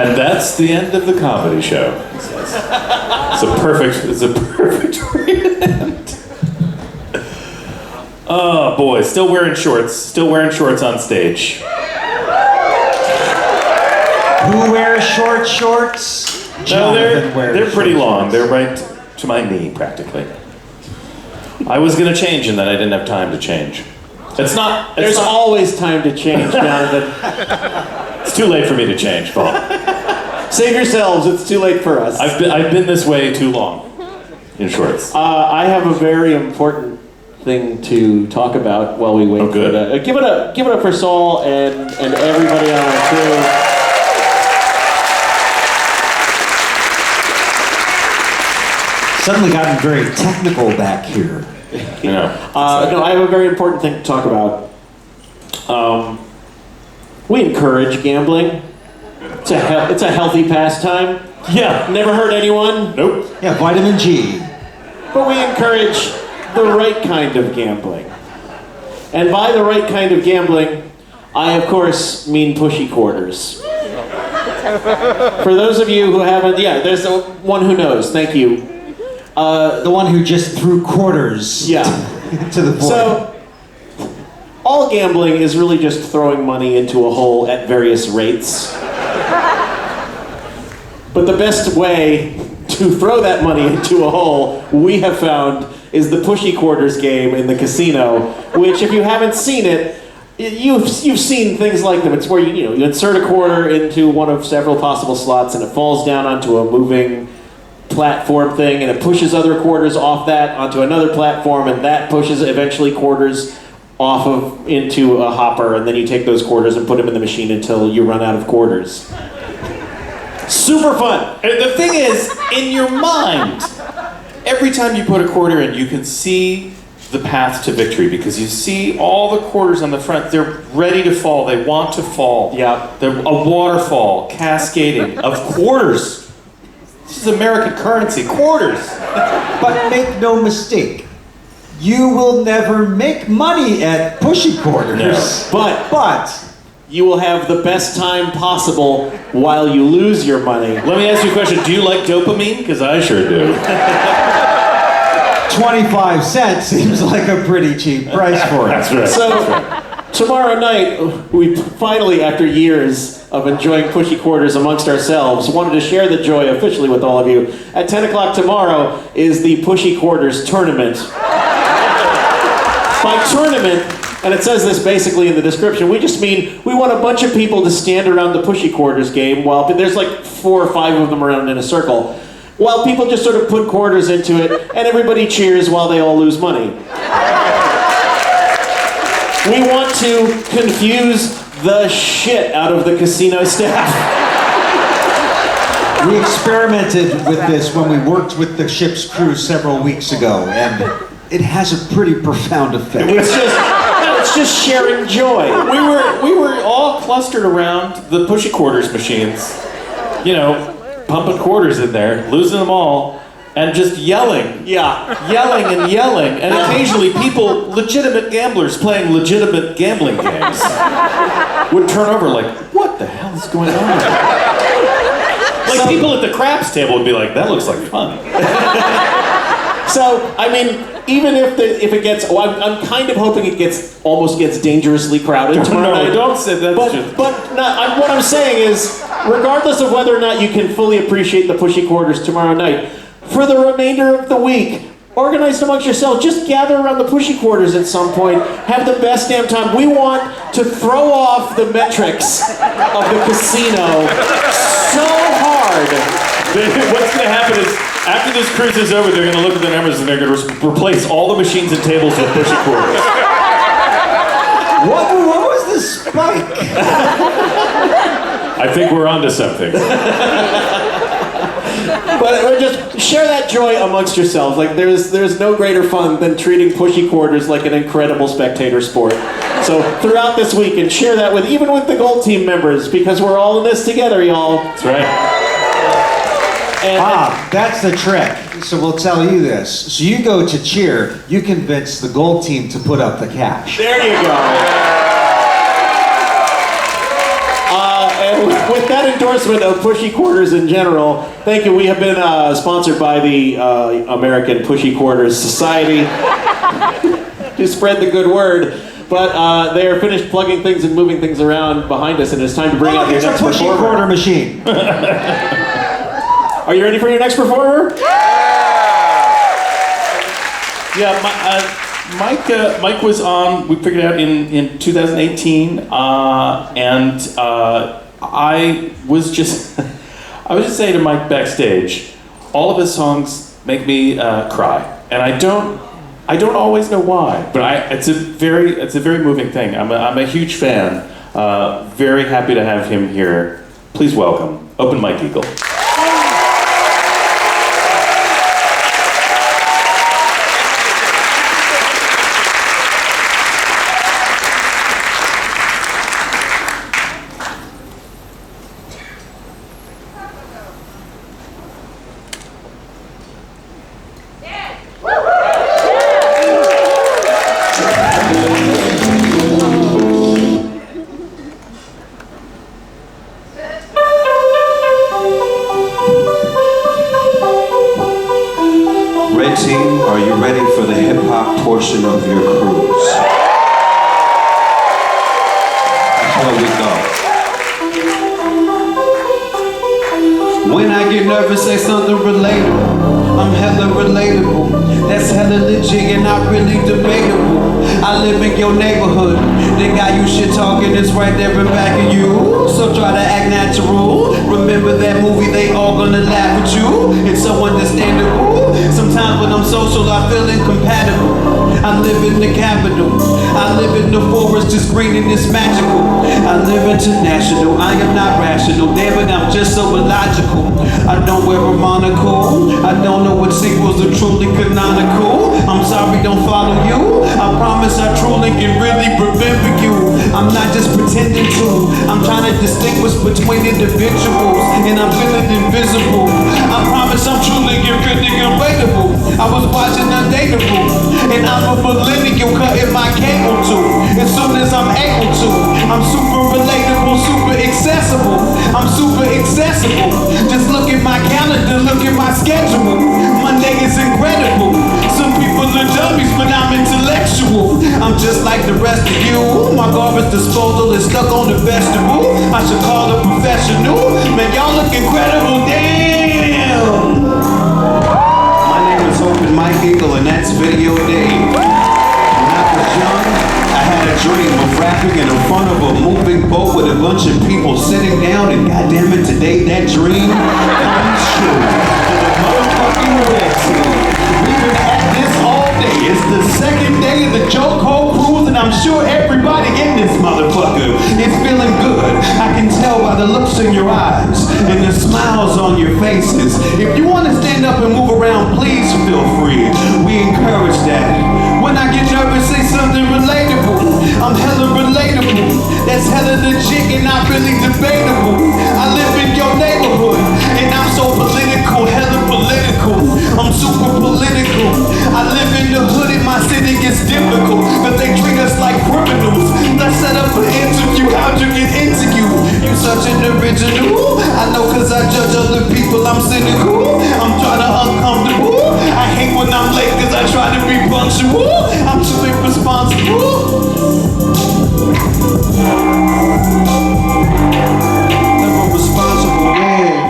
And that's the end of the comedy show. It's a perfect way to end. Oh boy, still wearing shorts on stage. Who wears shorts? No, they're pretty long. They're right to my knee, practically. I was gonna change and then I didn't have time to change. There's always time to change, Jonathan. It's too late for me to change, Paul. Save yourselves, it's too late for us. I've been this way too long in shorts. I have a very important thing to talk about while we wait. Oh, good. Give it up for Saul and everybody on our crew. Suddenly gotten very technical back here. You know. No, I have a very important thing to talk about. We encourage gambling. It's a healthy pastime. Yeah. Never hurt anyone. Nope. Yeah, vitamin G. But we encourage the right kind of gambling. And by the right kind of gambling, I of course mean Pushy Quarters. For those of you who haven't, there's the one who knows. Thank you. The one who just threw quarters to the void. So, all gambling is really just throwing money into a hole at various rates. But the best way to throw that money into a hole, we have found, is the Pushy Quarters game in the casino, which if you haven't seen it, you've seen things like them. It's where you insert a quarter into one of several possible slots and it falls down onto a moving platform thing and it pushes other quarters off that onto another platform and that pushes eventually quarters off of into a hopper and then you take those quarters and put them in the machine until you run out of quarters. Super fun! And the thing is, in your mind, every time you put a quarter in, you can see the path to victory because you see all the quarters on the front. They're ready to fall. They want to fall. Yeah. They're a waterfall, cascading of quarters. This is American currency, quarters. But make no mistake, you will never make money at Pushy Quarters. No. But you will have the best time possible while you lose your money. Let me ask you a question. Do you like dopamine? Because I sure do. 25 cents seems like a pretty cheap price for it. That's right. So, tomorrow night, we finally, after years of enjoying Pushy Quarters amongst ourselves, wanted to share the joy officially with all of you. At 10 o'clock tomorrow is the Pushy Quarters tournament. By tournament, and it says this basically in the description, we just mean we want a bunch of people to stand around the Pushy Quarters game while there's like 4 or 5 of them around in a circle, while people just sort of put quarters into it and everybody cheers while they all lose money. We want to confuse the shit out of the casino staff. We experimented with this when we worked with the ship's crew several weeks ago, and it has a pretty profound effect. It's just sharing joy. We were all clustered around the Pushy Quarters machines, pumping quarters in there, losing them all, and just yelling. Yeah. Yelling and yelling. And occasionally people, legitimate gamblers playing legitimate gambling games, would turn over like, what the hell is going on here? Like people at the craps table would be like, that looks like fun. So, I mean, even if it gets, I'm kind of hoping it almost gets dangerously crowded tomorrow night. No, don't say that. But what I'm saying is, regardless of whether or not you can fully appreciate the Pushy Quarters tomorrow night, for the remainder of the week, organized amongst yourselves, just gather around the Pushy Quarters at some point, have the best damn time. We want to throw off the metrics of the casino so hard. What's going to happen is, after this cruise is over, they're going to look at the numbers and they're going to replace all the machines and tables with Pushy Quarters. What was the spike? I think we're onto something. But just share that joy amongst yourselves. Like there's no greater fun than treating Pushy Quarters like an incredible spectator sport. So throughout this week, and share that even with the Gold Team members, because we're all in this together, y'all. That's right. That's the trick. So we'll tell you this. So you go to cheer, you convince the Gold Team to put up the cash. There you go. And with that endorsement endorsement of Pushy Quarters in general. Thank you. We have been sponsored by the American Pushy Quarters Society to spread the good word. But they are finished plugging things and moving things around behind us, and it's time to bring out your next Pushy performer. Quarter machine. Are you ready for your next performer? Yeah, Mike was on. We figured it out in 2018, and I was just saying to Mike backstage, all of his songs make me cry, and I don't always know why, but it's a very moving thing. I'm a huge fan. Very happy to have him here. Please welcome Open Mike Eagle. Portion of your cruise. Here we go. When I get nervous, say something relatable. I'm hella relatable. That's hella legit and not really debatable. I live in your neighborhood. The guy you shit talking is right there in back of you. So try to act natural. Remember that movie, they all gonna laugh at you. It's so understandable. Sometimes when I'm social, I feel incompatible. I live in the capital. I live in the forest, just green and it's magical. I live international. I am not rational. Damn it, I'm just so illogical. I don't wear a monocle. I don't know what sequels are truly canonical. I'm sorry, don't follow you. I promise I truly can really remember you. I'm not just pretending to. I'm trying to distinguish between individuals, and I'm feeling invisible. I promise I'm truly getting relatable. I was watching Undateable, and I'm a millennial cutting my cable too. As soon as I'm able to, I'm super relatable, super accessible. I'm super accessible. Just look at my calendar, look at my schedule. Monday is incredible. Some people are dummies, but I'm intellectual. I'm just like the rest of you. My garbage disposal is stuck on the vegetable. I should call a professional. Man, y'all look incredible. Damn. My name is Open Mike Eagle, and that's Video Day. When I was young, I had a dream of rapping in the front of a moving boat with a bunch of people sitting down, and goddamn it, today that dream comes true. For the motherfucking red team. We've been at this all day. It's the second day of the JoCo Cruise, and I'm sure everybody in this motherfucker is feeling good. I can tell by the looks in your eyes and the smiles on your faces. If you want to stand up and move around, please feel free. We encourage that. When I get nervous, say something relatable. I'm hella relatable. That's hella legit and not really debatable. I live in your neighborhood, and I'm so political, hella political. I'm super political. I live in the hood and my city gets difficult, but they treat us like criminals. Let's set up an interview. How'd you get into you? You such an original. I know cause I judge other people, I'm cynical. I'm trying to uncomfortable. I hate when I'm late cause I try to be punctual. I'm too irresponsible. Never responsible, yeah.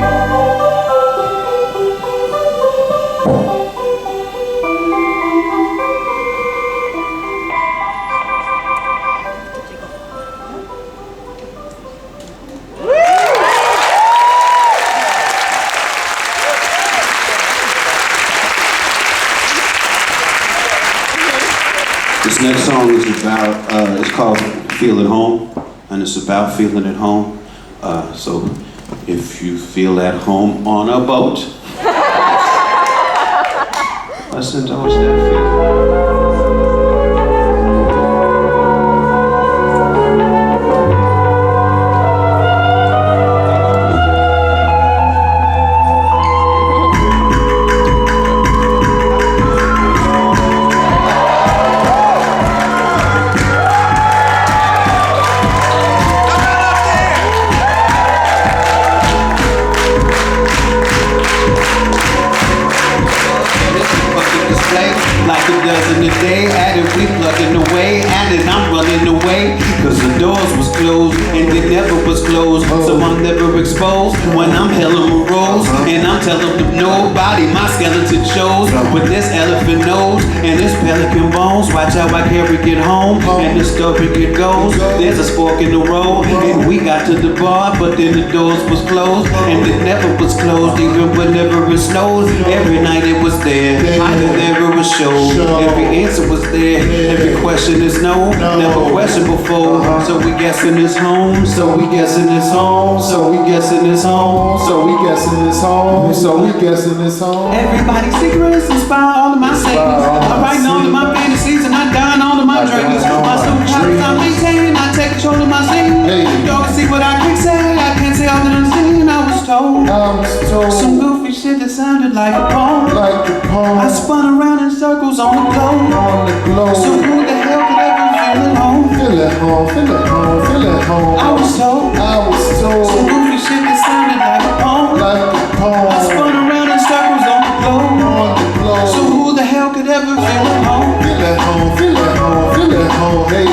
This next song is about, it's called Feel at Home, and it's about feeling at home. So if you feel at home on a boat, listen to what's that feel. day at it, we plugging away at it. I'm running away, cause the doors was closed and it never was closed. So I'm never exposed when I'm hella morose. And I'm telling them nobody my skeleton shows. With this elephant nose and this pelican bones. Watch out, I carry it home and the story it goes. There's a fork in the road and we got to the bar, but then the doors was closed and it never was closed. Even whenever it snows, every night it was there. Either there or a show. Every answer was there. Every question is no. Never questioned before. So we guessing it's home. So we guessing it's home. So we guessing it's home. So we guessing it's home. So we guessing it's home. Everybody's secrets inspire all of my savings. I'm writing all of my fantasies and I dine all of my dreams. My superpowers I maintain. I take control of my scene. Y'all can see what I can say. I can't say all that I'm saying. I was told some goofy shit that sounded like a poem. I spun around in circles on the globe. So who the hell could ever feel at home? Feel at home, feel at home, feel at home. I was told some goofy shit that sounded like a poem. I spun around in circles on the globe. So who the hell could ever feel at home? Feel at home, feel at home, feel at home, hey.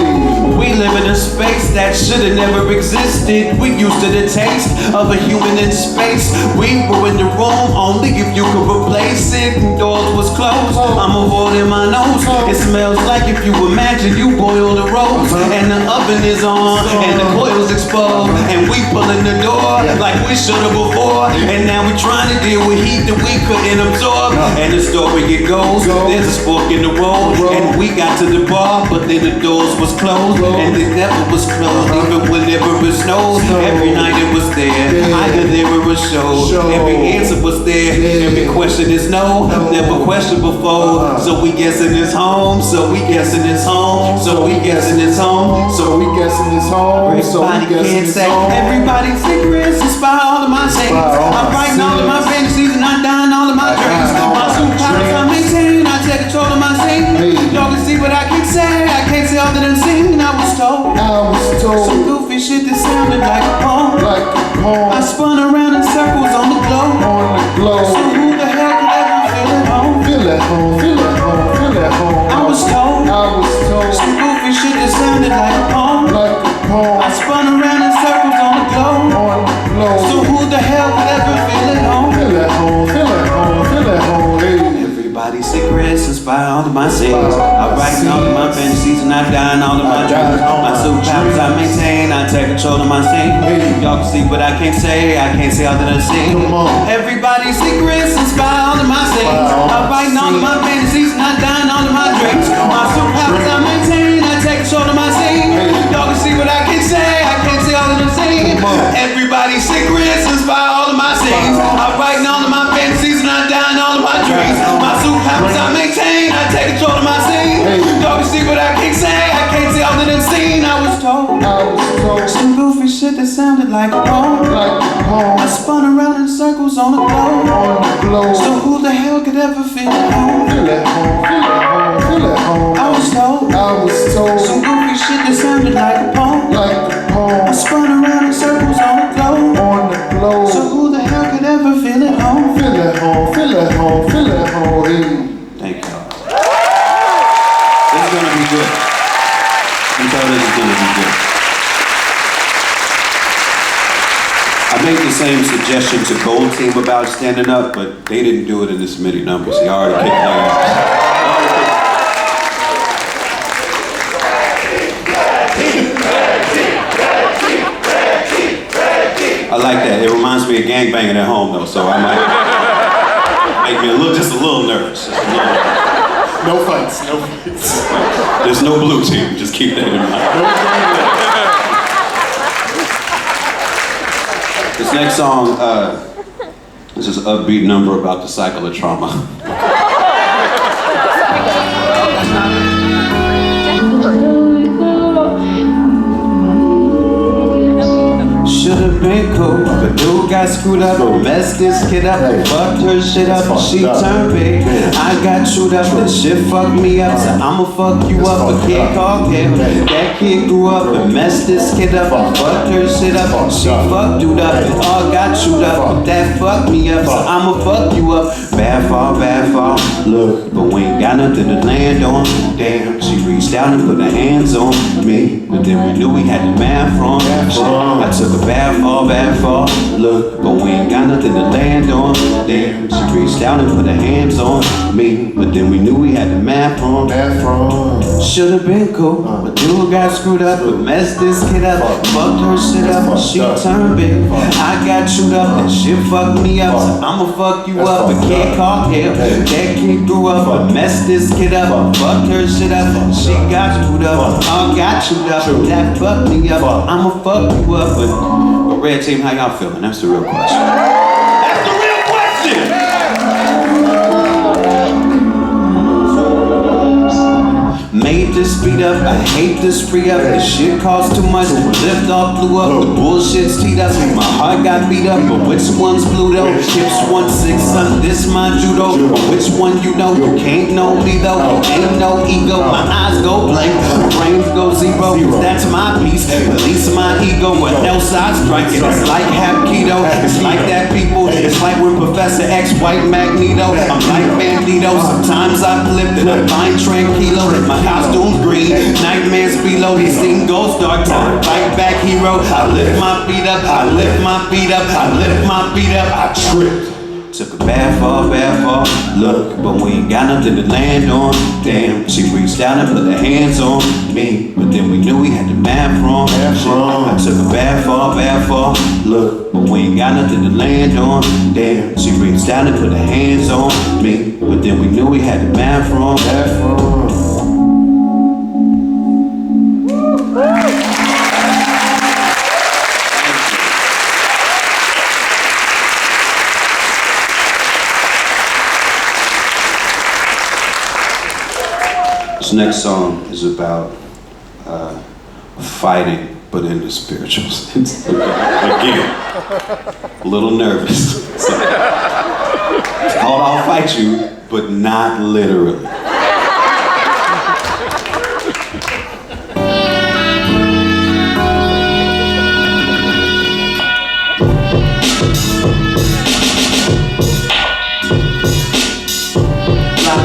We live in a space that should've never existed. We used to the taste of a human in space. We were in the room only if you could replace it. And doors was closed, I'm avoiding my nose. It smells like if you imagine you boiled a rose. And the oven is on, and the coil's exposed. And we pulling the door like we should've before. And now we trying to deal with heat that we couldn't absorb. And the story it goes, there's a fork in the road. And we got to the bar, but then the doors was closed. And it never was closed, even whenever it snows. Every night it was there, either there or a show. Every answer was there, every question is no. Never questioned before, so we guessing it's home. So we guessing it's home. So we guessing it's home. So we guessing it's home. Everybody can't say everybody's secrets inspire all of my sayings. I'm writing all of my fantasies and I dine all of my dreams. My superpowers I maintain, I take control of my scene. Y'all can see what I can say. I can't say all that I'm saying. I was told some goofy shit that sounded like a poem. I spun around in circles on the globe. So who the hell could ever feel at home? Feel at home, feel at home, feel at home. I was told some goofy shit that sounded like a poem. I spun around in circles on the globe. So who the hell could ever feel at home? Feel at home, feel at home, feel at home, hey. Everybody's secrets inspire all of my sayings. I write all of my fantasies and I dine all of my dreams. My superpowers I maintain, I take control of my scene. Y'all can see what I can't say all that I sing. Everybody's secrets inspire all of my sayings. I write all of my fantasies and I dine all of my dreams. My superpowers I maintain, I take control of my scene. Y'all can see what I can't say all that I'm saying. Everybody's secrets inspire all of my sayings. I write all of my fantasies and I dine all of my dreams. My superpowers I maintain, I take control of my scene. Y'all can see what I can't say all that I'm saying. I was told some goofy shit that sounded like a poem. I spun around in circles on the globe. So who the hell could ever feel at home? Feel at home, feel at home, feel at home. I was told some goofy shit that sounded like a poem. I spun around in circles on the globe. So who the hell could ever feel at home? Feel at home, feel at home, feel at home, hey. Thank y'all. This is gonna be good. I'm told this is gonna be good. I made the same suggestion to Gold Team about standing up, but they didn't do it in this many numbers. He already kicked their ass. I like that. It reminds me of gangbanging at home, though, so I might make me just a little nervous. No fights, no fights. There's no blue team. Just keep that in mind. This next song, this is an upbeat number about the cycle of trauma. Should've been cool, but A dude got screwed up, messed this kid up, fucked her shit up, and she turned big. I got chewed up, and shit fucked me up, so I'ma fuck you up. A kid called him. That kid grew up and messed this kid up, and fucked her shit up, and she fucked dude up, and all got chewed up. That fucked me up, so I'ma fuck you up. Bad fall, look, but we ain't got nothing to land on. Damn, she reached out and put her hands on me, but then we knew we had the math wrong. I took a bad fall, look, but we ain't got nothing to land on. Damn, she reached out and put her hands on me, but then we knew we had the math wrong. Should've been cool, but dude got screwed up, but messed this kid up, fucked her shit up, and she turned big. I got chewed up, and shit fucked me up, so I'ma fuck you up. A kid called him. That kid grew up, but messed this kid up, fucked her shit up, and she got screwed up, all got chewed up, that fucked me up, I'ma fuck you up. But Red Team, how y'all feeling? That's the real question. That's the real question! Made this speed up, I hate this free up. This shit costs too much, lift off, blew up. The bullshit's teed up, my heart got beat up. But which one's blue though? Hips 1-6, son, this my judo. But which one you know? You can't know me though. Ain't no ego, my eyes go blank, brains go zero. That's my piece, release my ego. What else I strike it? It's like half keto, it's like that people. It's like when Professor X, white Magneto. I'm like Bandito, sometimes I flip and I find tranquilo. My costume's green, nightmares below. They sing ghost dark time, fight back hero. I lift my feet up, I lift my feet up, I lift my feet up, I trip. Took a bad fall, look, but we ain't got nothing to land on. Damn, she reached out and put her hands on me, but then we knew we had the math wrong. I took a bad fall, look, but we ain't got nothing to land on. Damn, she reached out and put her hands on me, but then we knew we had the math wrong. This next song is about fighting, but in the spiritual sense. Again, a little nervous. It's called I'll Fight You, but not literally.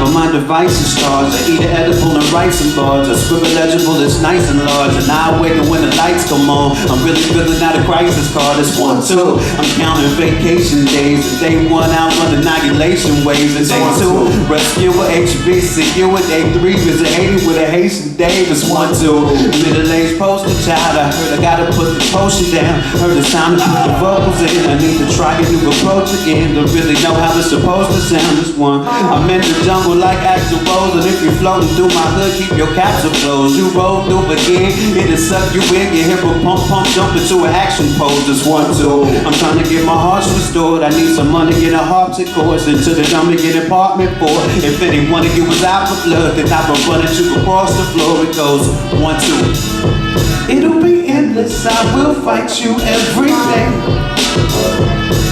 My devices stars, I eat an edible and write some bars. I scribble legible, it's nice and large. And I awaken when the lights come on. I'm really filling out a crisis card. It's 1, 2. I'm counting vacation days. And day 1, I run inoculation waves. And day 2, rescue with HBCU. And day 3, visit Haiti with a Haitian Dave. It's 1, 2. Middle-aged poster child. I heard I gotta put the potion down. Heard it's time to put the vocals in. I need to try a new approach again. Don't really know how it's supposed to sound. This one, I'm in the jungle like Axl Rose, and if you're floating through my hood, keep your capsule closed. You roll through again, it'll suck you in. Your hip will pump, jump into an action pose. Just 1, 2. I'm trying to get my heart restored. I need some money, get a harpsichord. Into the dummy, get an apartment for. If any one of you was out for blood, then I will run it you across the floor. It goes 1, 2. It'll be endless, I will fight you every day.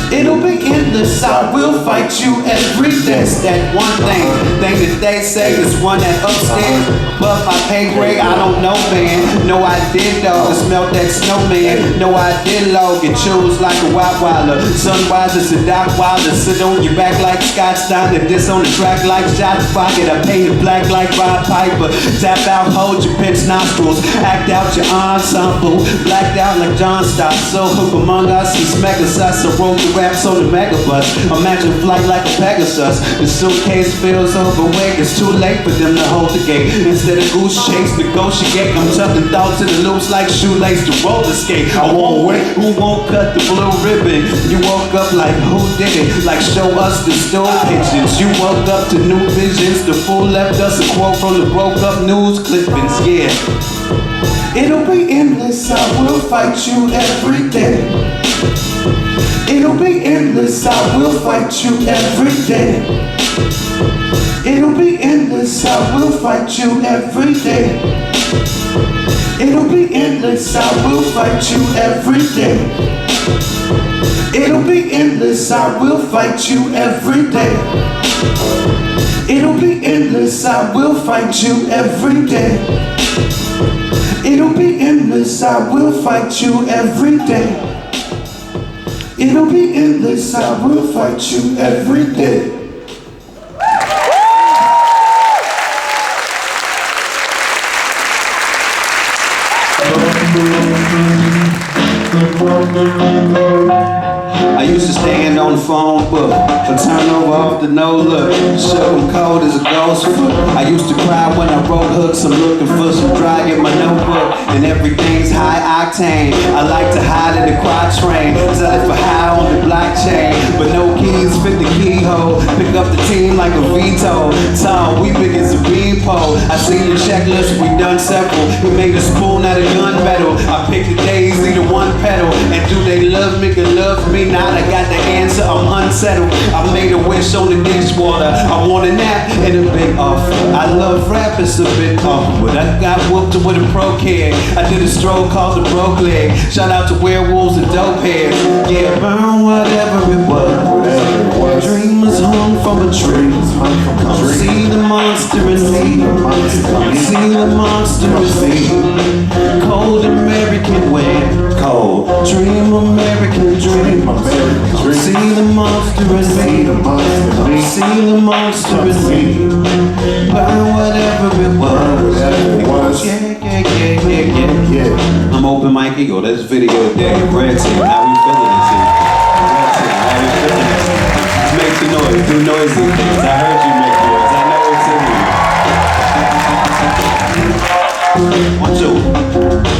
It'll be endless, I will fight you every day. It's that one thing that they say is one that upstairs above my pay grade. I don't know, man. No, I did, dog. Smell that snowman. No, I did, log. Get chills like a wild wilder. Sunwiser to Doc Wilder. Sit on your back like Scott Steiner. This on the track like shots pocket. I painted black like Rod Piper. Tap out, hold your pinch nostrils. Act out your ensemble. Blacked out like John Stott. So hook among us and smack us. I wrote the raps on the megabus. Imagine flight like a Pegasus. The suitcase feels overweight. It's too late for them to hold the gate. Instead of goose chase, negotiate. I'm tucking thoughts in the loops like shoelace to roller skate. I won't wait. Who won't cut the blue ribbon? You woke up like who did it? Like show us the stool pictures. You woke up to new visions. The fool left us a quote from the broke up news clippings. Yeah. It'll be endless. I will fight you every day. It'll be endless, I will fight you every day. It'll be endless, I will fight you every day. It'll be endless, I will fight you every day. endless, I will fight you every day. It'll be endless, I will fight you every day. It'll be endless, I will fight you every day. It'll be endless, I will fight you every day. I used to stand on the phone book, or turn over off the no look. Shook 'em cold as a ghost foot. I used to cry when I wrote hooks. I'm looking for some dry in my notebook, and everything's high octane. I like to hide in the quatrain, sell it for high on the blockchain, but no keys fit the keyhole. Pick up the team like a veto. Tall, we big as a beanpole. I seen the checklist, we done several. We made a spoon out of gun metal. I picked the days, either one pedal. And do they love me? Can love me not? I got the answer, I'm unsettled. I made a wish on the dishwater. I want a nap and a big offer. I love rap, it's a bit awful, but I got whooped with a pro kid. I did a stroll called the broke leg. Shout out to werewolves and dope heads. Yeah, burn whatever it was. Dreamers hung from a tree. Come see the monster in me. Come see the monster in me. Cold American wind. Cold dream, American dream. Come see the monster in me. Come see the monster in me. Burn whatever it was. Yeah. I'm open mic ego. That's video today. Red team. How we feeling this evening? Red team. How we feeling this evening? Make the noise. Do noisy things. I heard you make noise. I know it's in you. 1, 2.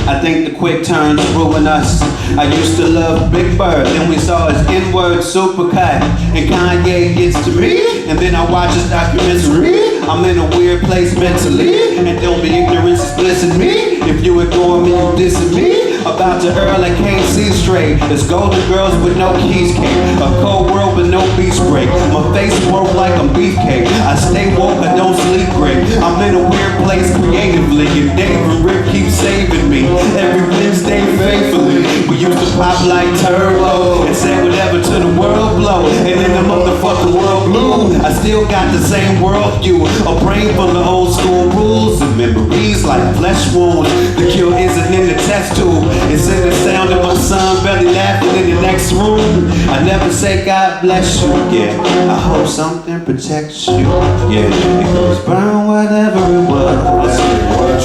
I think the quick turns ruin us. I used to love Big Bird, then we saw his N-word supercut, and Kanye gets to me, and then I watch his documentary. I'm in a weird place mentally, and don't be ignorance is bliss in me. If you ignore me, you dissing me. About to Earl, I can't see straight. There's golden girls with no keys cake. A cold world with no beach break. My face broke like I'm beefcake. I stay woke, I don't sleep great. I'm in a weird place creatively, and Dave and Rick keep saving me. Every Wednesday faithfully. We used to pop like turbo and say whatever to the world blow. And then the motherfucking world blew. I still got the same world view. A brain full of old school rules and memories like flesh wounds. The cure isn't in the test tube. It's in the sound of my son belly laughing in the next room. I never say God bless you, yeah. I hope something protects you, yeah. It goes burn whatever it was.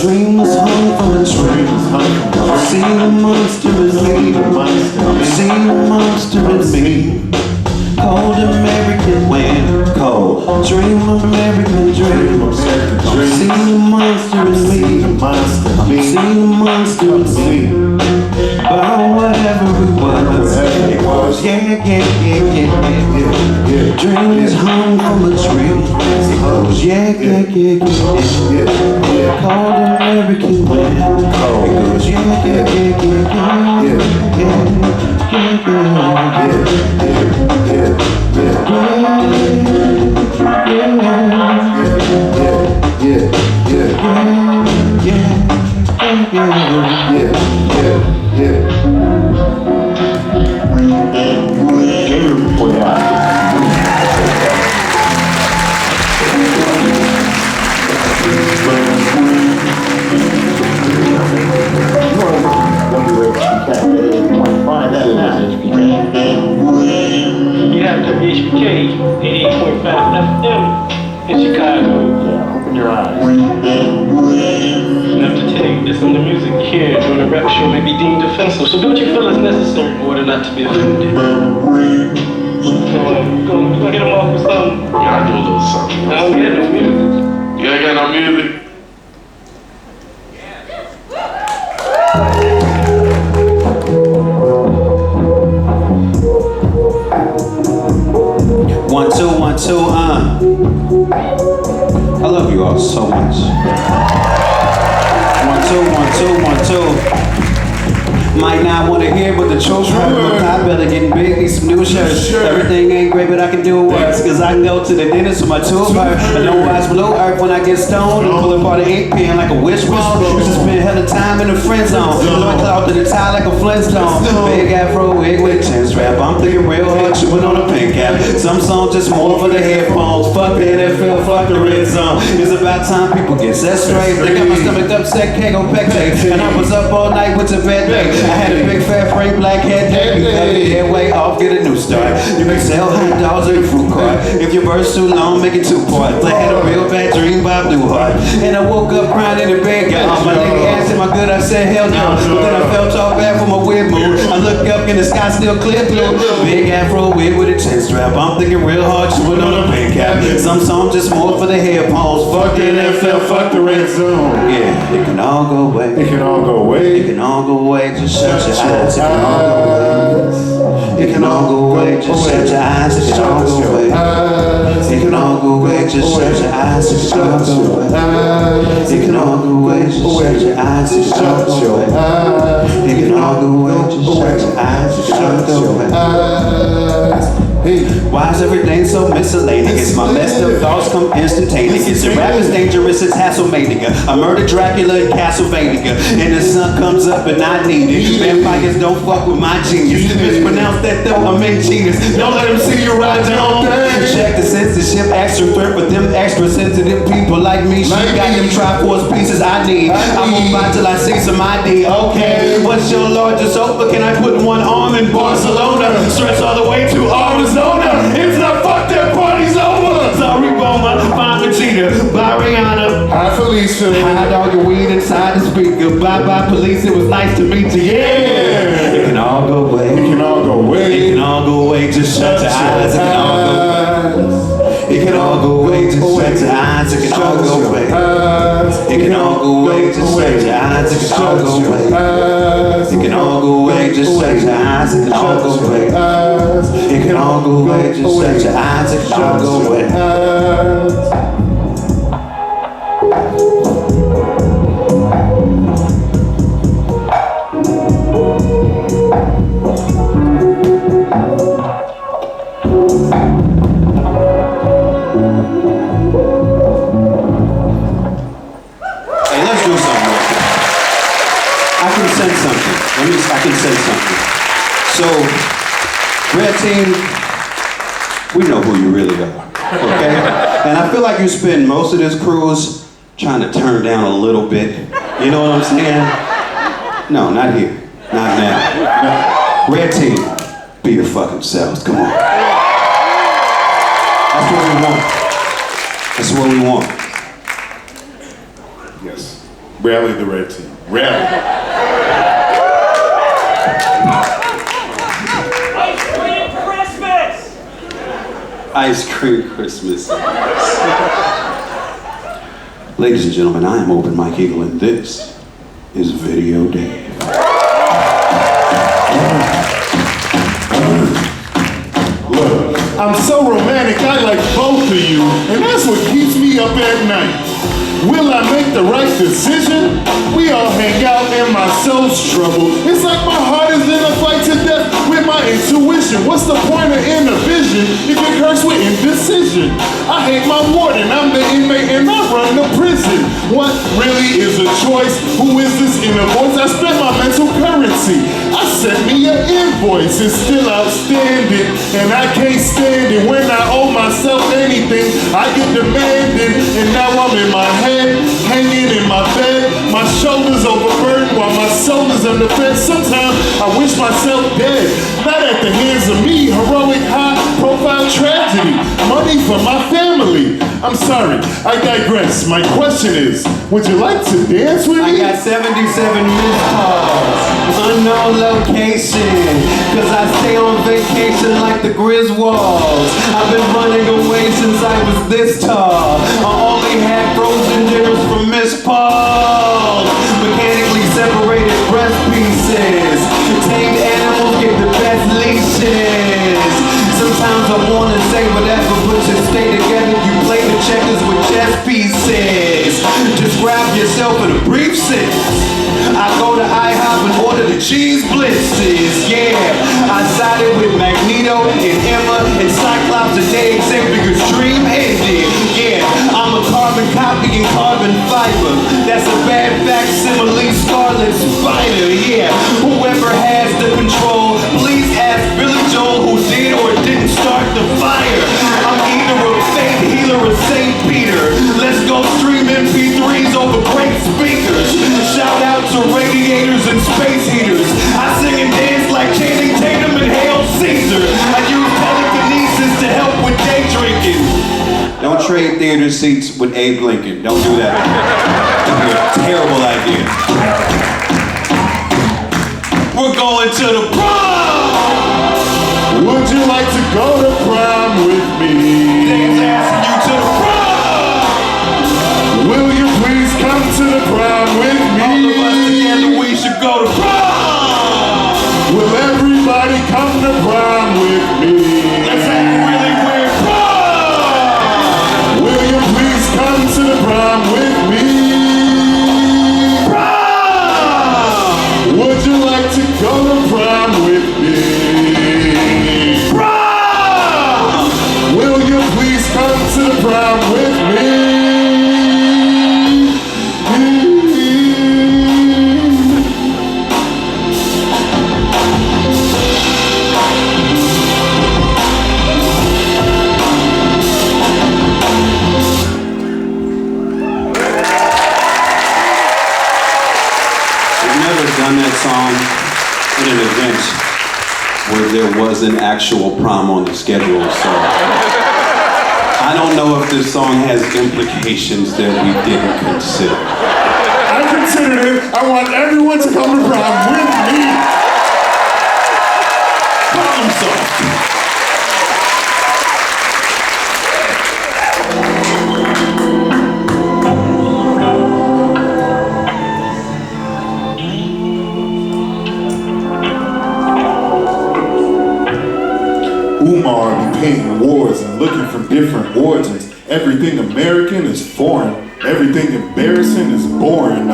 Dream was hung from a tree. Come see the monster in me. Come see the monster in me. Cold American wind, cold dream, American dream. Come see the monster in me. Come see the monster in me. Burn whatever it was. It was yeah. Dreams hung from a tree. It goes yeah. Cold American wind. It goes HBK, 88.5 FM in Chicago. Yeah, open your eyes. And I have to tell you, this on the music here during a rap show may be deemed offensive, so do what you feel is necessary in order not to be offended. Go hit them off with something. Yeah, I do a little something. I don't get no music. You ain't got no music? 1, 2, 1, 2, I love you all so much. 1, 2, 1, 2, 1, 2. Might not want to hear, but the truth hurt. My pot belly getting big, need some new shirts. Everything ain't great, but I can do worse. Cause I can go to the dentist with my tooth hurt. I know why it's blue earth when I get stoned. And pull apart the ink pen like a wishbone. Used to spend hella time in the friend zone. Loin cloth to the tie like a Flintstone. Big afro wig with 10 strands. strap. I'm thinking real hard, chewing on a pen cap. Some songs just more for the headphones. Fuck the NFL, fuck the red zone. It's about time people get set straight. They got my stomach upset, can't go pectate. And I was up all night with the bed day. I had a big fat Frank black head day. You had your head way off, get a new start. You can sell hot dogs or your fruit cart. If your verse too long, make it 2 parts. I had a real bad dream by Blue Heart. And I woke up crying in the bed, got off. My nigga asked, am I good? I said, hell no. But then I felt all bad for my weird mood. I looked up and the sky still clear blue. Big afro wig with a chin strap. I'm thinking real hard, chewing on a pen cap. Some songs just more for the headphones. Fuck the NFL, fuck the red zone. Yeah, it can all go away. It can all go away. It can all go away, just shut your eyes. It can all go away. It can all go away, just shut your eyes. It can all go away. It can all go away, just shut your eyes. It can all go away. It can all go away, just shut your eyes. It can all go away. It can all go away, just shut your eyes. It can all go away. Why is everything so miscellaneous? My messed up thoughts come instantaneous. Your rap is dangerous, it's Hasselmania. I murdered Dracula in Castlevania. And the sun comes up and I need it. Vampires don't fuck with my genius. Mispronounce that though, I'm in genius. Don't let them see you ride your own thing. Check the censorship, extra threat for them extra sensitive people like me. She got them Triforce pieces I need. I'm gonna buy till I see some ID. Okay, what's your largest sofa? Can I put one arm in Barcelona? Stretch all the way to Arizona. It's not fuck that party's over. Sorry, Boma, fine Vegeta, bye Rihanna. Hi, Felicia. High dog your weed inside the speaker. Bye bye police, it was nice to meet you. Yeah. It can all go away. It can all go away. It can all go away, just shut your eyes. It can all go away. It can all go away, just shut your eyes. It can all go away. It can all go away, just shut your eyes. It can all go away. It can all go away, just shut your eyes. It can all go away. It can all go away, just shut your eyes. It can all go away. I can say something. So, red team, we know who you really are, okay? And I feel like you spend most of this cruise trying to turn down a little bit. You know what I'm saying? No, not here. Not now. No. Red team, be your fucking selves. Come on. That's what we want. That's what we want. Yes. Rally the red team. Rally. Ice cream Christmas. Ladies and gentlemen, I am Open Mike Eagle and this is Video Dave. Look, I'm so romantic, I like both of you, and that's what keeps me up at night. Will I make the right decision? We all hang out in my soul's trouble. It's like my heart is in a fight to death with my intuition. What's the point of inner vision if it hurts with indecision? I hate my warden, I'm the inmate and I run the prison. What really is a choice? Who is this inner voice? I spent my mental currency. I sent me an invoice, it's still outstanding, and I can't stand it. When I owe myself anything, I get demanding, and now I'm in my head, hanging in my bed, my shoulders overburdened while my soul is under fed. Sometimes I wish myself dead, not at the hands of me, heroic high-profile tragedy, money for my family. I'm sorry, I digress. My question is, would you like to dance with me? I got 77 missed calls, unknown location, cause I stay on vacation like the Griswolds. I've been running away since I was this tall. I only had frozen dinners from Miss Paul. Mechanically separated breast pieces. Tamed animals get the best leashes. Sometimes I wanna say whatever, but you stay together. You play the checkers with chess pieces. Describe yourself in a brief sentence. I go to IHOP and order the cheese blitzes. Yeah, I sided with Magneto and Emma and Cyclops and they Xavier's dream ended. Yeah, I'm a carbon copy and carbon fiber. That's a bad facsimile Scarlet Spider. Yeah, whoever has the control, please ask Billy Joe theater seats with Abe Lincoln. Don't do that. That'd be a terrible idea. We're going to the prom! Would you like to go to prom with me? Dave's asking you to the prom! Will you please come to the prom with me? All of us together, we should go to prom! Will everybody come to prom with me? Let's have a really weird prom! Will you please come to the prom with me? Prom! Would you like to go to prom with me? Prom! Will you please come to the prom with me? Done that song in an event where there was an actual prom on the schedule, so I don't know if this song has implications that we didn't consider. I considered it. I want everyone to come to prom with me. Problem solved. Umar be painting wars and looking from different origins. Everything American is foreign. Everything embarrassing is boring.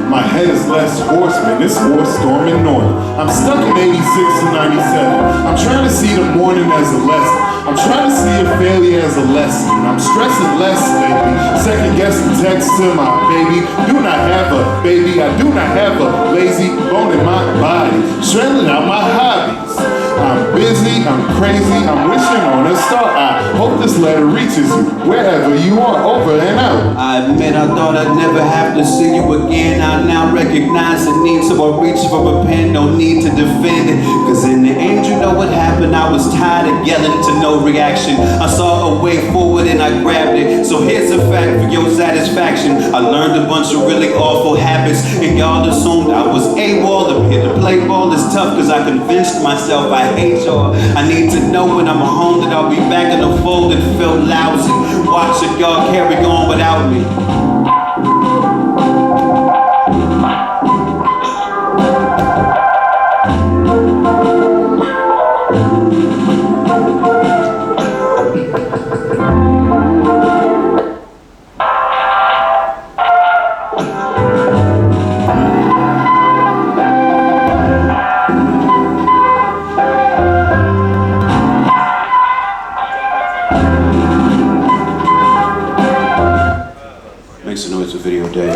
My head is less horseman. This war storming north. I'm stuck in 86 to 97. I'm trying to see the morning as a lesson. I'm trying to see a failure as a lesson. I'm stressing less lately. Second guessing text to my baby. Do not have a baby. I do not have a lazy bone in my body. Shredding out my hobbies. I'm busy, I'm crazy, I'm wishing on a star. I hope this letter reaches you, wherever you are, over and out. I admit I thought I'd never have to see you again. I now recognize the need, so I reach for a pen, no need to defend it. Cause in the end, you know what happened, I was tired of yelling to no reaction. I saw a way forward and I grabbed it. So here's a fact for your satisfaction. I learned a bunch of really awful habits, and y'all assumed I was AWOL. I'm here to play ball, it's tough cause I convinced myself I hate y'all. I need to know when I'm home that I'll be back in the fold and feel lousy. Watching y'all carry on without me. Make some noise for Video Day.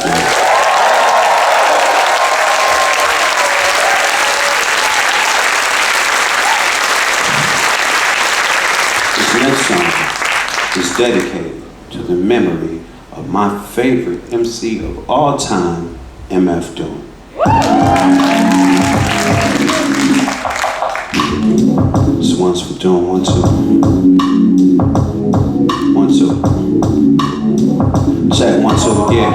This next song is dedicated to the memory of my favorite MC of all time, MF Doom. This one's for Doom. 1, 2. 1, 2. Check 1, 2, yeah.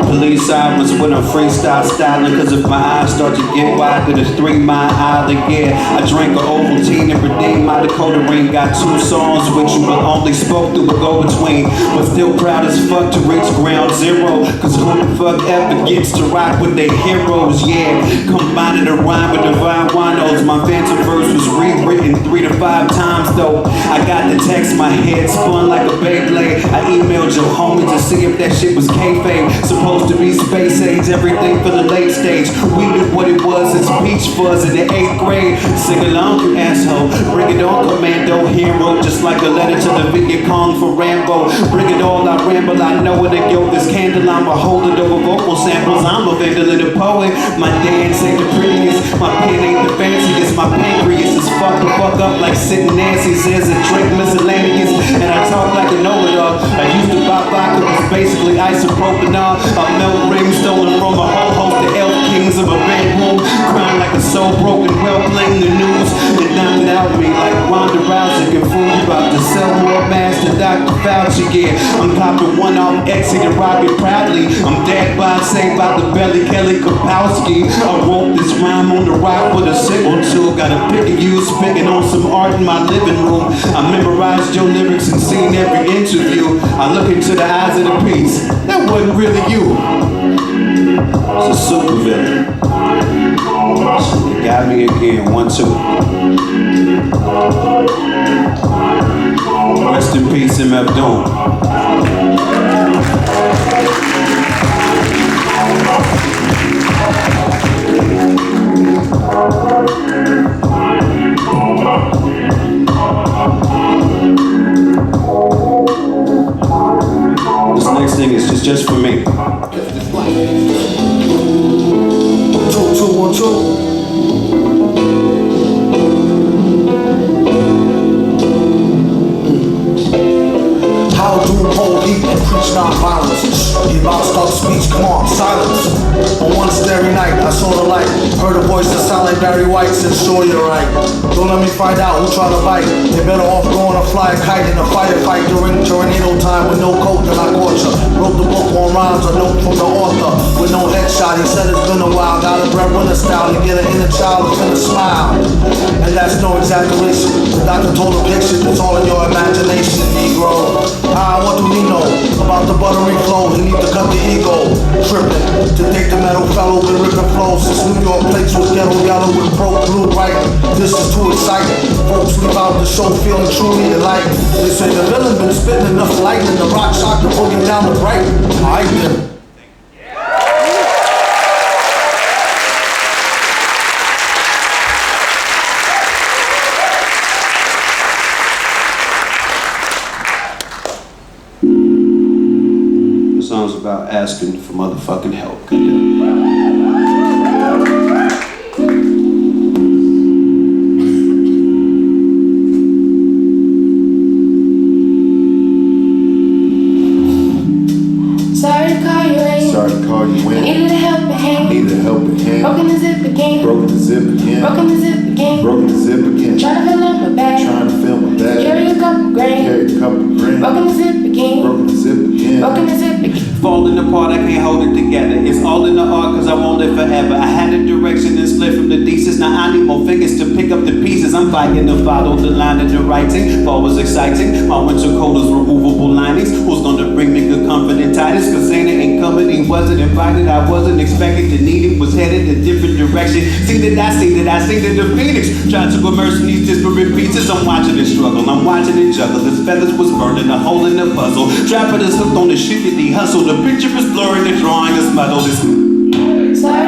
Police sirens when I'm freestyle styling. Cause if my eyes start to get wide, then it's 3 Mile Island, yeah. I drank an Ovaltine and redeemed my Dakota ring. Got 2 songs with you, but only spoke through a go-between. But still proud as fuck to reach ground zero. Cause who the fuck ever gets to rock with their heroes, yeah. Combining the rhyme with divine winos. My phantom verse was rewritten 3 to 5 times though. I got the text, my head spun like a Beyblade. I emailed your homie to see if that shit was kayfabe. Supposed to be space age, everything for the late stage. We knew what it was, it's peach fuzz in the 8th grade. Sing along, you asshole. Bring it on, commando hero. Just like a letter to the Viet Cong for Rambo. Bring it all, I ramble, I know it. And yo, this candle, I'm a holder over vocal samples. I'm a vandal poet. My dance ain't the prettiest, my pen ain't the fanciest. My pancreas is fucked the fuck up like sitting Nancy's. There's a drink miscellaneous, and I talk like a know-it-all. I used to buy vodka, it's basically isopropanol. A melt ring stolen from a whole host of elf kings of a bedroom. Crying like a soul broken, well playing the news. And now without me like Ronda Rousey can fool you about to sell more masks than Dr. Fauci. Yeah, I'm popping one off exit and robbing proudly. I'm dead by saved by the belly Kelly Kapowski. I wrote this rhyme on the rock with a sickle tool. Got a pick of you spitting on some art in my living room. I memorized your lyrics and seen every interview. I look into the eyes of the piece. That wasn't really you. It's a super villain. You got me again, 1, 2. Rest in peace, MF Doom. This next thing is just for me. 2, 2, 1, 2. How do whole heat and preach non-violence? He lost all speech, come on, silence. On one starry night, I saw the light. Heard a voice that sound like Barry White, said sure you're right. Don't let me find out who try to bite. They better off going to fly a kite in a firefight during tornado time with no coat than I caught ya. Wrote the book on rhymes, a note from the author with no headshot. He said it's been a while, got a breadwinner style to get an inner child to smile. And that's no exaggeration. The doctor told a patient it's all in your imagination, Negro. What do we know about the buttery flow? He need to cut the ego, tripping to take the metal fellow with ripping flow. Since New York plates was ghetto yellow with broke blue right. This is too exciting. Folks leave out the show feeling truly enlightened. They say the villain been spitting enough lightning. The rock shock to boogie down the bright. Alright then. Songs about asking for motherfucking help. Sorry to call you in. Sorry to call you in. Needed a helping hand. Need a helping hand. Broken the zip again. Broken the zip again. Broken the zip again. Broken the zip again. Trying to fill up my bag. Trying to fill my bag. Carry a couple grand. Carry a couple grand. Broken the zip again. Broken the zip again. Broken the zip again. Falling apart, I can't hold it together. It's all in the art cause I won't live forever. I had a direction and split from the thesis. Now I need more fingers to pick up the pieces. I'm fighting to follow the line of the writing. Fall was exciting. My winter coat is removable linings. Who's gonna bring me good comfort and Titus? Cause Santa ain't coming, he wasn't invited. I wasn't expected to need it. Was headed a different direction. See that I sing that the phoenix. Trying to immerse in these disparate pieces. I'm watching it struggle. I'm watching it juggle. His feathers was burning a hole in the puzzle. Trapper is hooked on the shit that he hustled. The picture is blurring, the drawing is muddled. Sorry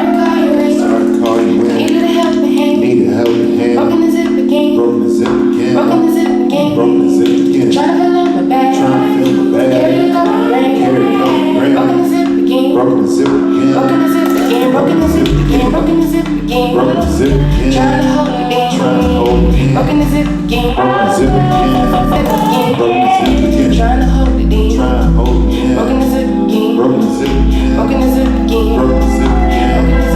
to call you in. Sorry to call you in. Needed a helping hand. Need a helping hand. Broken the zip again. Broken the zip again. Broken the zip again. Broken the zip again. Trying to fill up my bag. Trying to fill my bag. Carry a couple grand. Carry a couple grand. Broken the zip again. Broken the zip again. Broken the zip again. Broken the zip again. Broken the zip again. Broken the zip again. Trying to hold it in. Trying to hold it in. Broken the zip again. Broken the zip again. Broken the zip again. Trying to hold it in. Trying to hold it in. Broken the zip again. Broken the zip again. Broken the zip again. Broken the zip again. Broken the zip again.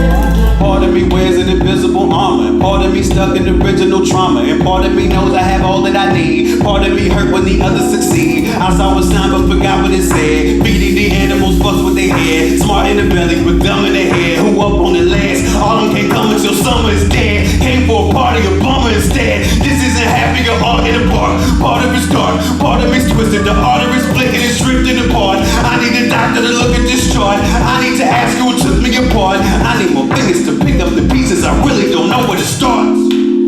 Part of me wears an invisible armor. Part of me stuck in original trauma. And part of me knows I have all that I need. Part of me hurt when the others succeed. I saw a sign but forgot what it said. Feeding the animals fucks with their head. Smart in the belly but dumb in the head. Who up on the last? All them can't come until summer is dead. Came for a party, a bummer instead. This isn't happy or all in the park. Part of it's dark, part of it's twisted. The arteries flicking and drifting apart. I need a doctor to look at this chart. I need to ask you what took me apart. I need more fingers to pick up the pieces. I really don't know where to start.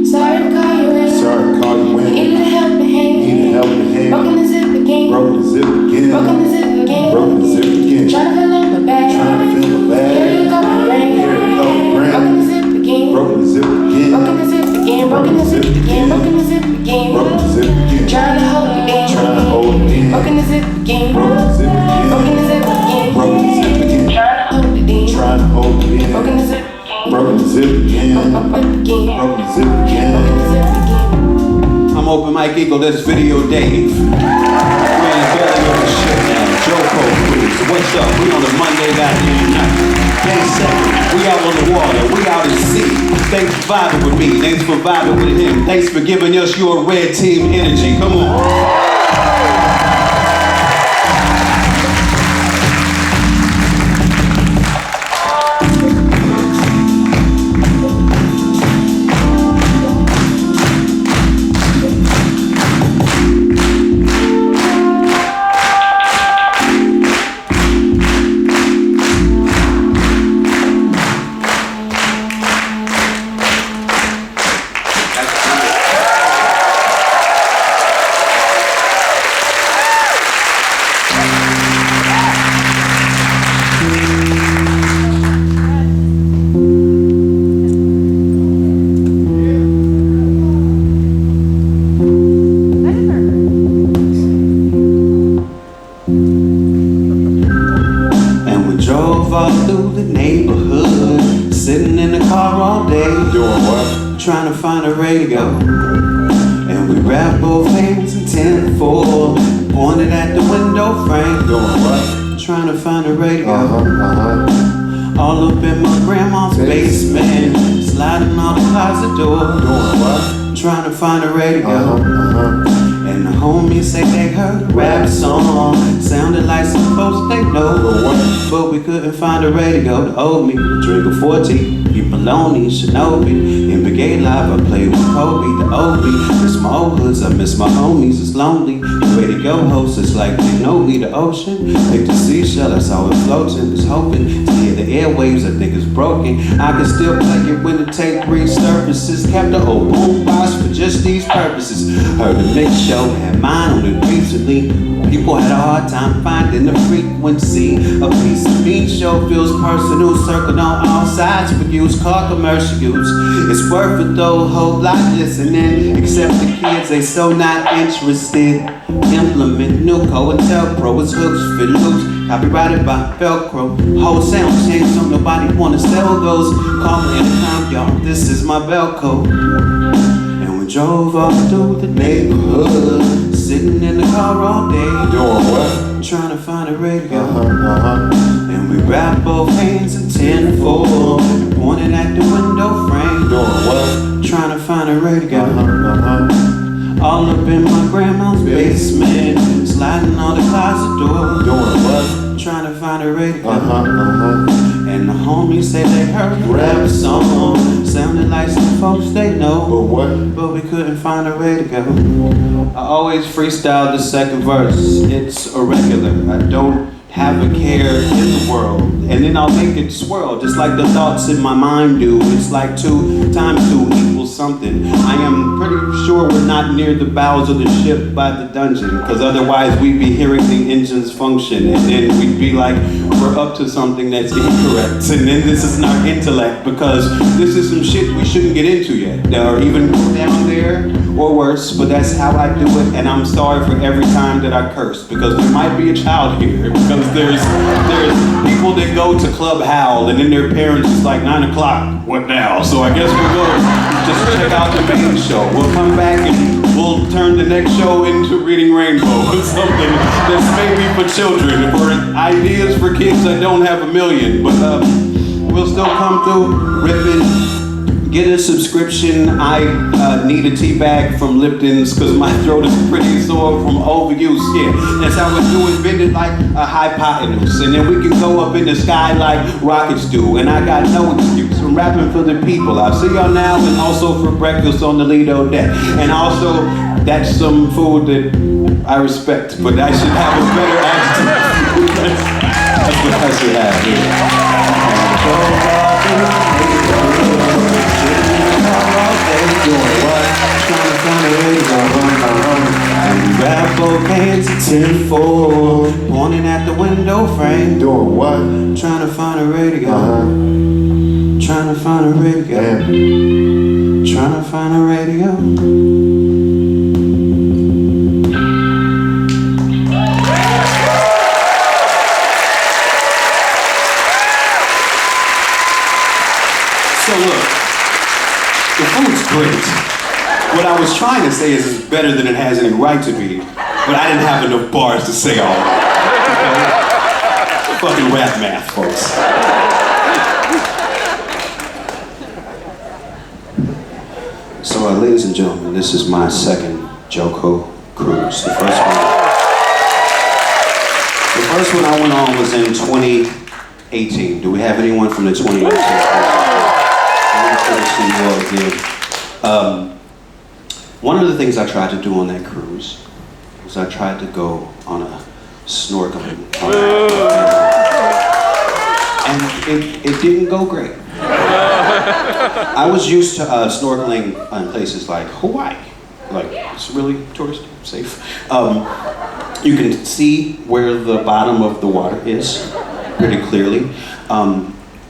Sorry to call you in. Sorry to call you in. Needed a helping hand. Need a helping hand. Broken the zip again. Broken the zip again. Broken the zip again. Broken the zip again. Trying to fill up my bag. Trying to fill my bag. Carry a couple grand. Carry a couple grand. Broken the zip again. Broken the zip again. Broken the zip again. Broken the zip again. Broken the zip again. Broken the zip again. Trying to hold it in. Trying to hold it in. Broken the zip again. Broken the zip again. Broken the zip again. Broken the zip again. Trying to hold it in. Trying to hold it in. Broken the zip again. Broken the zip again. Broken Broken the zip again. the zip again. I'm Open Mike Eagle, that's Video Dave. We're in the belly of the shit now. JoCo Cruise. What's up? We on a Monday goddamn night. Day 7. We out on the water. We out at sea. Thanks for vibing with me. Thanks for vibing with him. Thanks for giving us your red team energy. Come on. Trying to find a radio, and we wrap both hands in 10-4, pointed at the window frame. Doing what? Trying to find a radio. All up in my grandma's basement, sliding on the closet door. Doing what? Trying to find a radio. And the homies say they heard a rap song, sounded like some folks they know. But we couldn't find a radio to hold me. Drink a 40, eat bologna, Shinobi. In Brigade Live, I play with Kobe, the OB. Miss my old hoods, I miss my homies, it's lonely. The radio hosts, it's like they know me, the ocean. Like the seashell, I saw it floating. Was hoping to hear the airwaves, I think it's broken. I can still play it when the tape resurfaces. Kept the old boombox for just these purposes. Heard the mix show, had mine on it recently. People had a hard time finding the frequency. A piece of me show feels personal, circled on all sides for use, car commercial use. It's worth it though, whole lot listening. Except the kids, they so not interested. Implement new COINTELPRO, it's hooks, fit loose. Copyrighted by Velcro. Whole sound change, so nobody wanna sell those. Call me anytime, y'all, this is my Velcro. And we drove all through the neighborhood, sitting in the car all day. Doing what? Trying to find a radio. And we wrapped both hands in 10-4, pointed at the window frame. Doing what? Trying to find a radio. All up in my grandma's basement, sliding on the closet door. Doing what? Trying to find a radio. And the homies say they heard a rap song, sounded like some folks they know. But what? But we couldn't find a radio. I always freestyle the second verse. It's irregular. I don't have a care in the world. And then I'll make it swirl, just like the thoughts in my mind do. It's like 2 times 2 equals something. I am pretty sure we're not near the bowels of the ship by the dungeon, because otherwise we'd be hearing the engines function, and then we'd be like, we're up to something that's incorrect. And then this is not intellect, because this is some shit we shouldn't get into yet, or even go down there, or worse, but that's how I do it, and I'm sorry for every time that I curse, because there might be a child here, because there's people that go to Club Howl, and then their parents is like 9 o'clock, what now? So I guess we'll go just check out the main show. We'll come back and we'll turn the next show into Reading Rainbow or something that's maybe for children, or ideas for kids that don't have a million, but we'll still come through, ripping. Get a subscription. I need a tea bag from Lipton's because my throat is pretty sore from overuse. Yeah, that's how we do it. Bend it like a hypotenuse, and then we can go up in the sky like rockets do. And I got no excuse. I'm rapping for the people. I'll see y'all now, and also for breakfast on the Lido deck. And also, that's some food that I respect, but I should have a better attitude. That's what I should have. Doing what? Trying to find a radio. And we grab both hands at 10-4, pointing at the window frame. Doing what? Trying to find a radio. Trying to find a radio. Damn. Trying to find a radio. So look, the food's great. What I was trying to say is it's better than it has any right to be, but I didn't have enough bars to say all of it. Okay? Fucking rap math, folks. So, ladies and gentlemen, this is my second JoCo Cruise. The first one I went on was in 2018. Do we have anyone from the 2018? One of the things I tried to do on that cruise was I tried to go on a snorkeling. And it didn't go great. I was used to snorkeling in places like Hawaii. Like, it's really tourist safe. You can see where the bottom of the water is pretty clearly.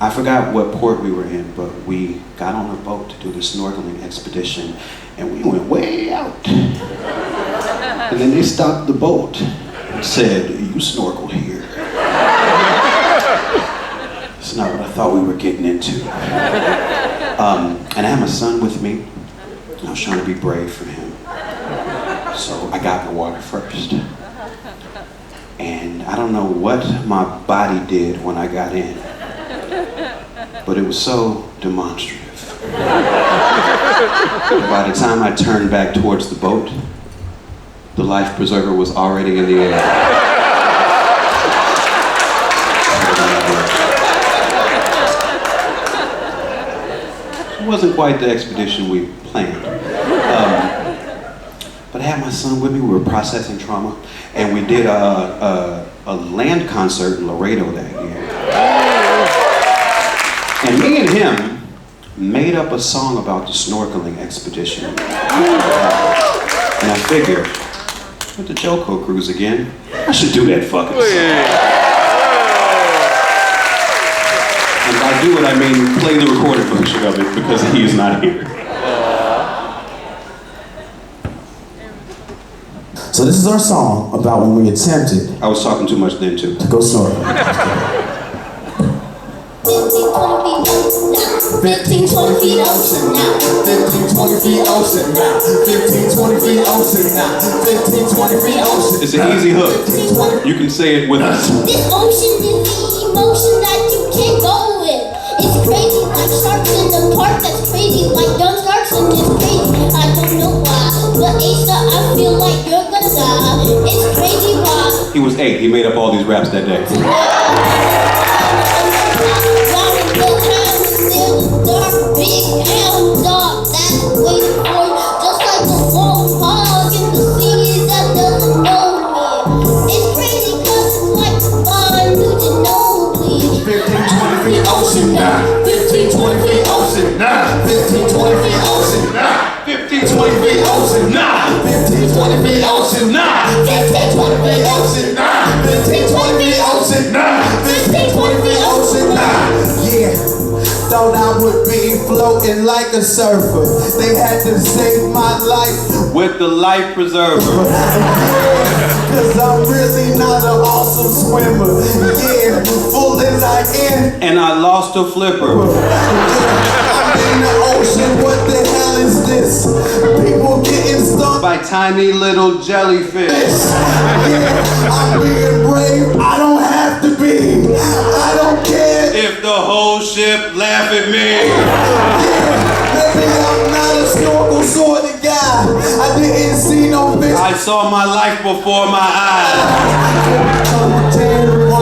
I forgot what port we were in, but we got on a boat to do the snorkeling expedition, and we went way out. And then they stopped the boat and said, "You snorkel here." It's not what I thought we were getting into. And I had my son with me, and I was trying to be brave for him. So I got in the water first. And I don't know what my body did when I got in, but it was so demonstrative. By the time I turned back towards the boat, the life preserver was already in the air. It wasn't quite the expedition we planned. But I had my son with me. We were processing trauma, and we did a land concert in Laredo that year. And me and him made up a song about the snorkeling expedition. And I figured, with the JoCo Cruise again, I should do that fucking song. And by do it, I mean play the recorded version of it, because he is not here. So this is our song about when we attempted I was talking too much then too. to go snorkeling. 15, 20 feet ocean now. 15, 20 feet ocean now. 15, 20 feet ocean now. 15, 20 feet ocean. It's an easy hook. You can say it with us. This ocean is the emotion that you can't go with. It's crazy like sharks in the park. That's crazy like young sharks, and it's crazy. I don't know why, but Asa, I feel like you're gonna die. It's crazy why. He was 8. He made up all these raps that day. Dark, big hound dog that's waiting for you, just like a long hog in the sea that doesn't know me. It's crazy cause it's like fine, you to know me. 15, 20 feet ocean now. 15, 20 feet ocean now. 15, 20 feet ocean now. 15, 20 feet ocean now. 15, 20 feet ocean now. 15, 20 feet ocean now. 15, 20 feet ocean now. 15, 20 feet ocean now. Yeah. Thought I would be floating like a surfer. They had to save my life With the life preserver. cause I'm really not an awesome swimmer. Yeah, full as I am. And I lost a flipper. I'm in the ocean, what the hell is this? People getting stung By tiny little jellyfish. Yeah, I'm being brave, I don't have to be. I don't care. If the whole ship laugh at me. Maybe I'm not a snorkel sort of guy. I didn't see no fish. I saw my life before my eyes.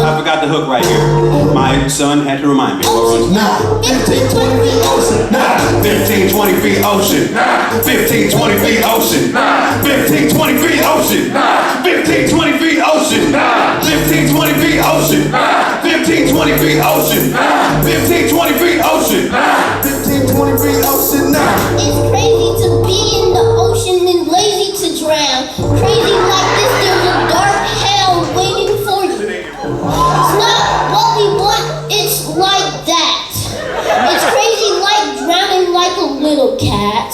I forgot the hook right here. My son had to remind me. Nah, 15, 20 feet ocean. Nah, 15, 20 feet ocean. Nah, 15, 20 feet ocean. Nah, 15, 20 feet ocean. Nah, 15, 20 feet ocean. Nah, 15, 20 feet ocean. Nah, 15, 20 feet ocean. Nah, 15, 20 feet ocean. Nah, 15, 20 feet ocean now. It's crazy to be in the ocean and lazy to drown. Crazy like this, there's a dark hell waiting for you. It's not what we want, it's like that. It's crazy like drowning like a little cat.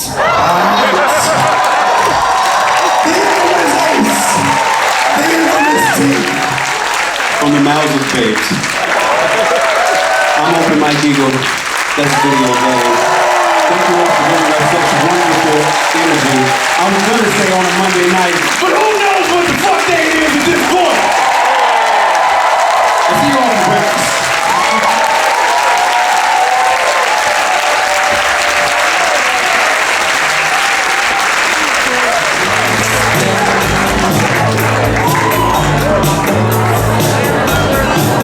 from the mouths of babes. I'm Open Mike Eagle. That's Video Game. Thank you all for giving us such wonderful energy. I was going to say on a Monday night, but who knows what the fuck day it is at this point?